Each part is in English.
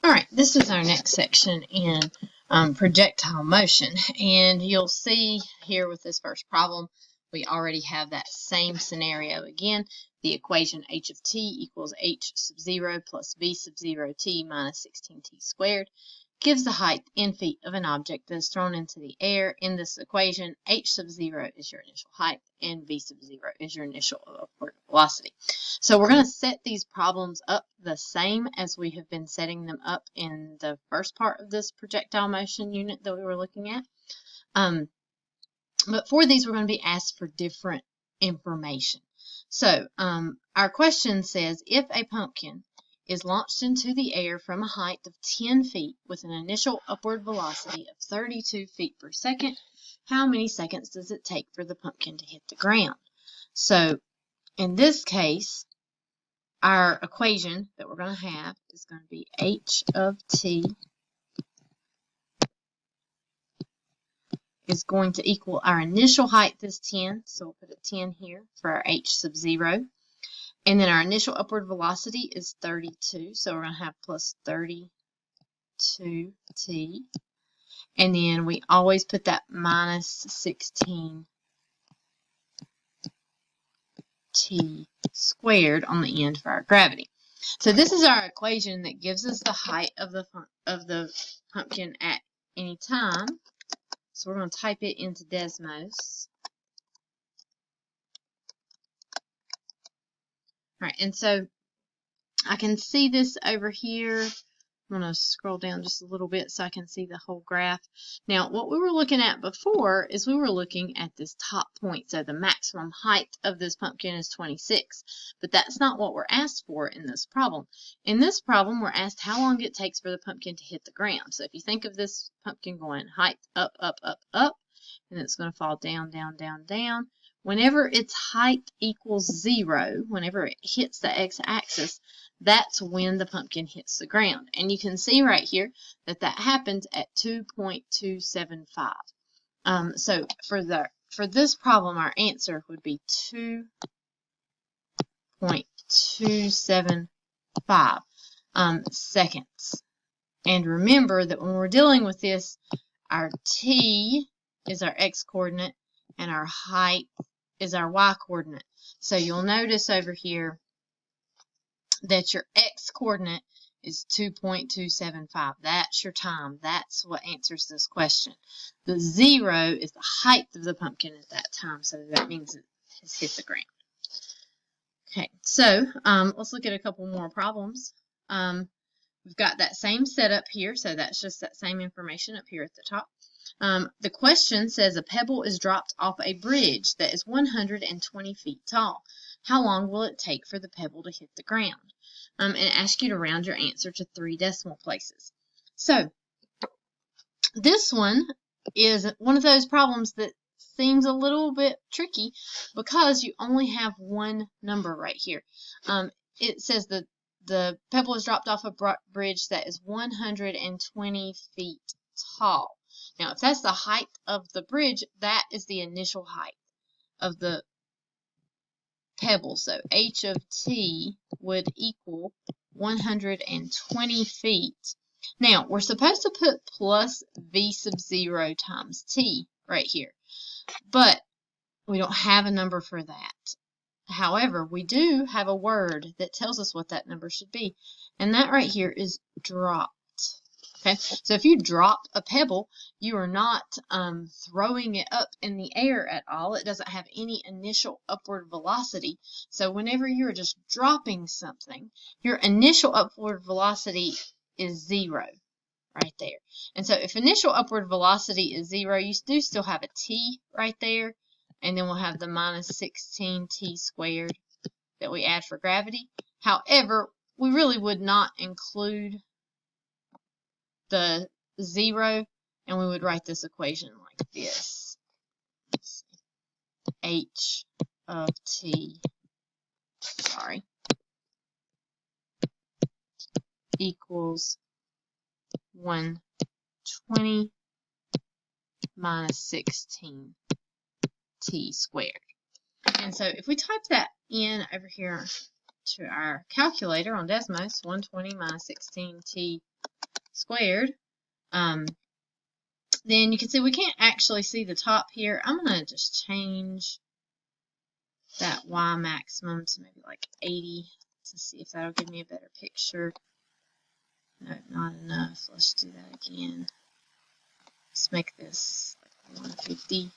Alright, this is our next section in projectile motion, and you'll see here with this first problem we already have that same scenario again. The equation h of t equals h sub 0 plus v sub 0 t minus 16t squared gives the height in feet of an object that is thrown into the air. In this equation, h sub 0 is your initial height and v sub 0 is your initial upward velocity. So we're going to set these problems up the same as we have been setting them up in the first part of this projectile motion unit that we were looking at. But for these, we're going to be asked for different information. So our question says, if a pumpkin is launched into the air from a height of 10 feet with an initial upward velocity of 32 feet per second, how many seconds does it take for the pumpkin to hit the ground? So in this case, our equation that we're going to have is going to be h of t is going to equal our initial height is 10, so we'll put a 10 here for our h sub 0. And then our initial upward velocity is 32, so we're going to have plus 32t. And then we always put that minus 16t squared on the end for our gravity. So this is our equation that gives us the height of the pumpkin at any time. So we're going to type it into Desmos. All right, and so I can see this over here. I'm going to scroll down just a little bit so I can see the whole graph. Now, what we were looking at before is we were looking at this top point. So the maximum height of this pumpkin is 26. But that's not what we're asked for in this problem. In this problem, we're asked how long it takes for the pumpkin to hit the ground. So if you think of this pumpkin going height up, up, up, up, and it's going to fall down, down, down, down. Whenever its height equals 0, whenever it hits the x-axis, that's when the pumpkin hits the ground. And you can see right here that that happens at 2.275. So for this problem, our answer would be 2.275 seconds. And remember that when we're dealing with this, our t is our x-coordinate and our height is our y-coordinate. So you'll notice over here that your x-coordinate is 2.275. That's your time. That's what answers this question. The 0 is the height of the pumpkin at that time, so that means it has hit the ground. Okay, so let's look at a couple more problems. We've got that same setup here, so that's just that same information up here at the top. The question says a pebble is dropped off a bridge that is 120 feet tall. How long will it take for the pebble to hit the ground? And ask you to round your answer to 3 decimal places. So this one is one of those problems that seems a little bit tricky because you only have one number right here. It says the pebble is dropped off a bridge that is 120 feet tall. Now, if that's the height of the bridge, that is the initial height of the pebble. So h of t would equal 120 feet. Now, we're supposed to put plus v sub 0 times t right here, but we don't have a number for that. However, we do have a word that tells us what that number should be, and that right here is dropped. Okay, so if you drop a pebble, you are not throwing it up in the air at all. It doesn't have any initial upward velocity. So whenever you're just dropping something, your initial upward velocity is 0 right there. And so if initial upward velocity is 0, you do still have a t right there. And then we'll have the minus 16t squared that we add for gravity. However, we really would not include the 0, and we would write this equation like this. H of t, equals 120 minus 16t squared. And so if we type that in over here to our calculator on Desmos, 120 minus 16t squared. Then you can see we can't actually see the top here. I'm going to just change that y maximum to maybe like 80 to see if that'll give me a better picture. No, not enough. Let's do that again. Let's make this like 150.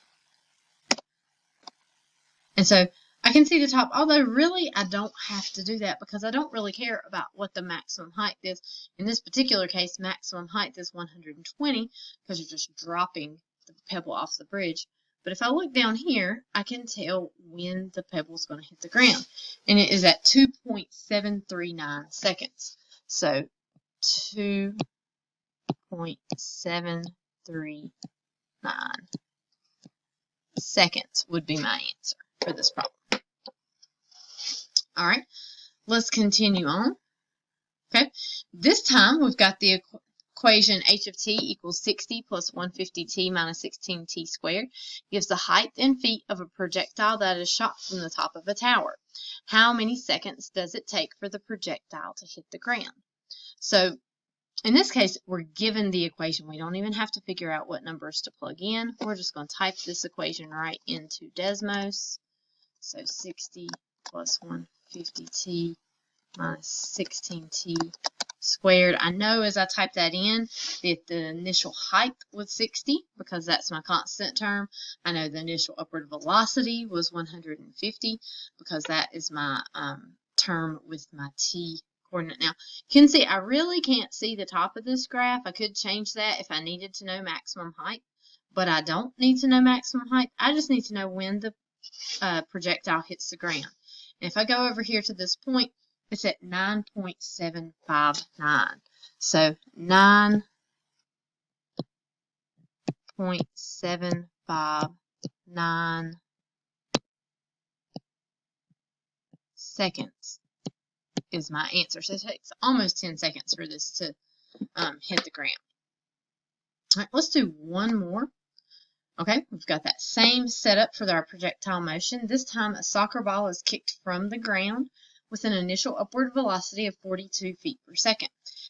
And so I can see the top, although really I don't have to do that because I don't really care about what the maximum height is. In this particular case, maximum height is 120 because you're just dropping the pebble off the bridge. But if I look down here, I can tell when the pebble is going to hit the ground. And it is at 2.739 seconds. So 2.739 seconds would be my answer for this problem. All right, let's continue on. Okay, this time we've got the equation h of t equals 60 plus 150t minus 16t squared gives the height in feet of a projectile that is shot from the top of a tower. How many seconds does it take for the projectile to hit the ground? So in this case, we're given the equation. We don't even have to figure out what numbers to plug in. We're just going to type this equation right into Desmos. So 60 plus 150t minus 16t squared. I know as I type that in that the initial height was 60 because that's my constant term. I know the initial upward velocity was 150 because that is my term with my t coordinate. Now, you can see I really can't see the top of this graph. I could change that if I needed to know maximum height, but I don't need to know maximum height. I just need to know when the projectile hits the ground. And if I go over here to this point, it's at 9.759. So 9.759 seconds is my answer. So it takes almost 10 seconds for this to hit the ground. All right, let's do one more. Okay, we've got that same setup for our projectile motion. This time a soccer ball is kicked from the ground with an initial upward velocity of 42 feet per second.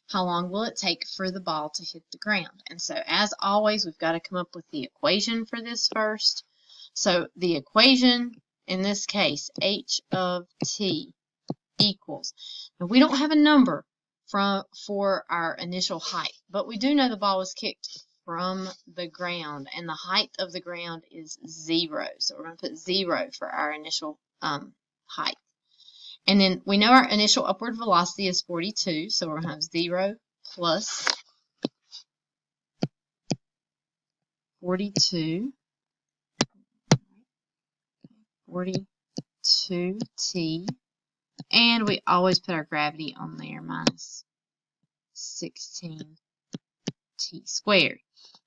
How long will it take for the ball to hit the ground? And so as always, we've got to come up with the equation for this first. So the equation in this case, h of t equals, now we don't have a number for our initial height, but we do know the ball was kicked from the ground and the height of the ground is 0. So we're going to put 0 for our initial height. And then we know our initial upward velocity is 42, so we're going to have 0 plus 42, 42t, and we always put our gravity on there, minus 16t squared.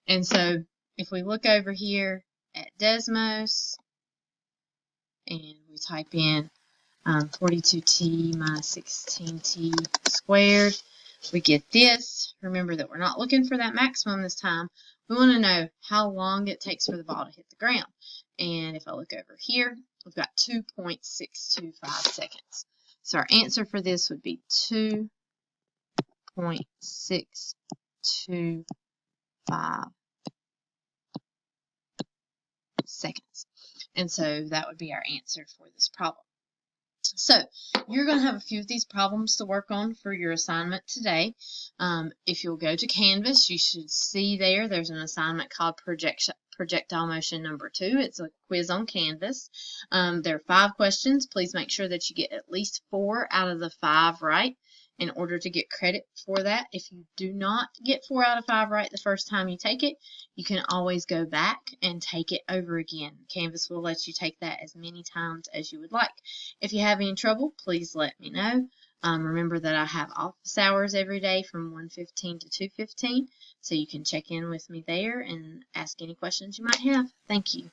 And so if we look over here at Desmos and we type in 42t minus 16t squared, we get this. Remember that we're not looking for that maximum this time. We want to know how long it takes for the ball to hit the ground. And if I look over here, we've got 2.625 seconds. So our answer for this would be 2.625 seconds. And so that would be our answer for this problem. So you're going to have a few of these problems to work on for your assignment today. If you'll go to Canvas, you should see there's an assignment called Projectile Motion number 2. It's a quiz on Canvas. There are 5 questions. Please make sure that you get at least 4 out of the 5 right in order to get credit for that. If you do not get 4 out of 5 right the first time you take it, you can always go back and take it over again. Canvas will let you take that as many times as you would like. If you have any trouble, please let me know. Remember that I have office hours every day from 1:15 to 2:15, so you can check in with me there and ask any questions you might have. Thank you.